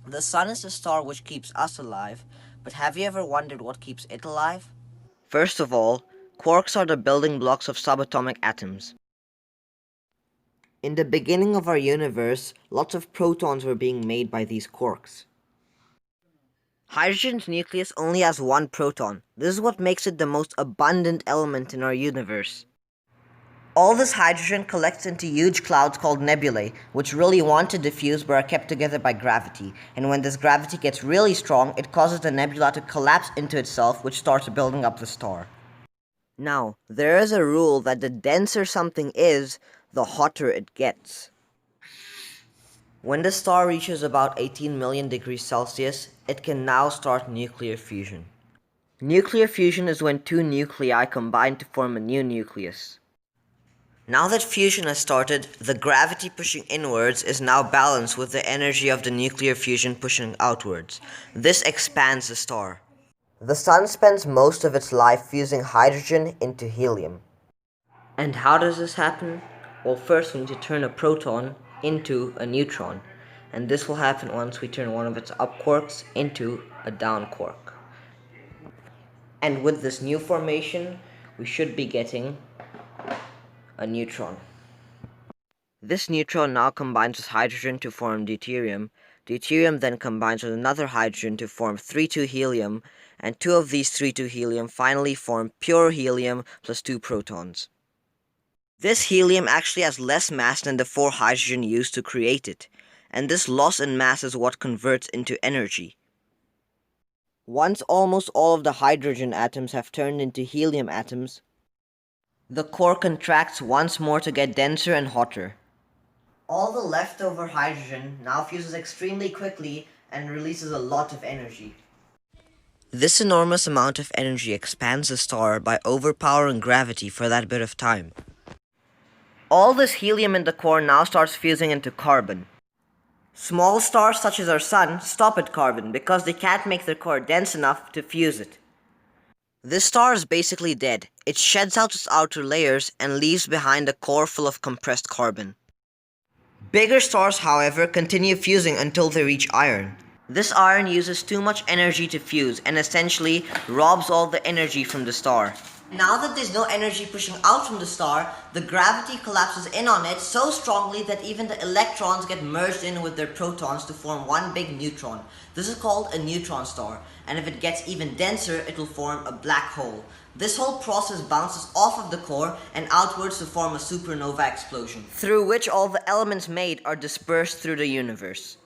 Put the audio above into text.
The sun is the star which keeps us alive, but have you ever wondered what keeps it alive? First of all, quarks are the building blocks of subatomic atoms. In the beginning of our universe, lots of protons were being made by these quarks. Hydrogen's nucleus only has one proton. This is what makes it the most abundant element in our universe. All this hydrogen collects into huge clouds called nebulae, which really want to diffuse but are kept together by gravity. And when this gravity gets really strong, it causes the nebula to collapse into itself, which starts building up the star. Now, there is a rule that the denser something is, the hotter it gets. When the star reaches about 18 million degrees Celsius, it can now start nuclear fusion. Nuclear fusion is when two nuclei combine to form a new nucleus. Now that fusion has started, the gravity pushing inwards is now balanced with the energy of the nuclear fusion pushing outwards. This expands the star. The sun spends most of its life fusing hydrogen into helium. And how does this happen? Well, first we need to turn a proton into a neutron. And this will happen once we turn one of its up quarks into a down quark. And with this new formation, we should be getting a neutron. This neutron now combines with hydrogen to form deuterium. Deuterium then combines with another hydrogen to form 3,2 helium, and two of these 3,2 helium finally form pure helium plus 2 protons. This helium actually has less mass than the 4 hydrogen used to create it, and this loss in mass is what converts into energy. Once almost all of the hydrogen atoms have turned into helium atoms, the core contracts once more to get denser and hotter. All the leftover hydrogen now fuses extremely quickly and releases a lot of energy. This enormous amount of energy expands the star by overpowering gravity for that bit of time. All this helium in the core now starts fusing into carbon. Small stars such as our sun stop at carbon because they can't make their core dense enough to fuse it. This star is basically dead. It sheds out its outer layers and leaves behind a core full of compressed carbon. Bigger stars, however, continue fusing until they reach iron. This iron uses too much energy to fuse and essentially robs all the energy from the star. Now that there's no energy pushing out from the star, the gravity collapses in on it so strongly that even the electrons get merged in with their protons to form one big neutron. This is called a neutron star, and if it gets even denser, it will form a black hole. This whole process bounces off of the core and outwards to form a supernova explosion, through which all the elements made are dispersed through the universe.